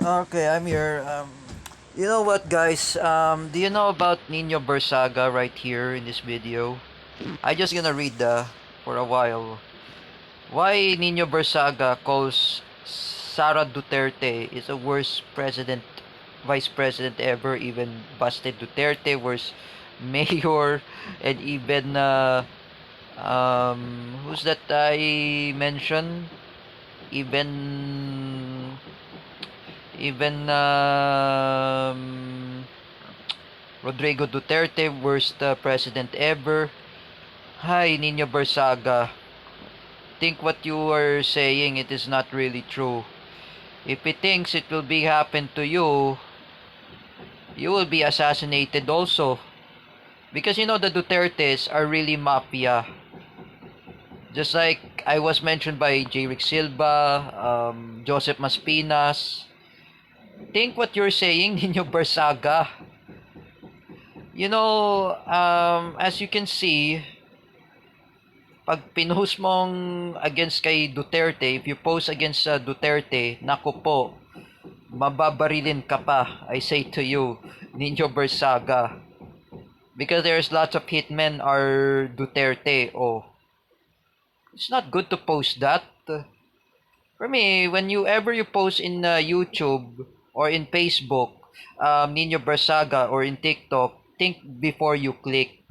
Okay, I'm here. You know what, guys? Do you know about Nino Bersaga right here in this video? I just gonna read for a while. Why Nino Bersaga calls Sara Duterte is the worst vice president ever, even busted Duterte, worst mayor, and even who's that I mentioned? Even even Rodrigo Duterte, worst president ever. Hi, Nino Bersaga. Think what you are saying, it is not really true. If he thinks it will be happen to you, you will be assassinated also. Because you know the Dutertes are really mafia. Just like I was mentioned by J. Rick Silva, Joseph Maspinas. Think what you're saying, Nino Bersaga. You know, as you can see, pag pinost mong against kay Duterte, if you post against Duterte, naku po, mababarilin ka pa, I say to you, Nino Bersaga. Because there's lots of hitmen are Duterte. Oh, it's not good to post that. For me, when you post in YouTube or in Facebook, Nino Bersaga or in TikTok, think before you click.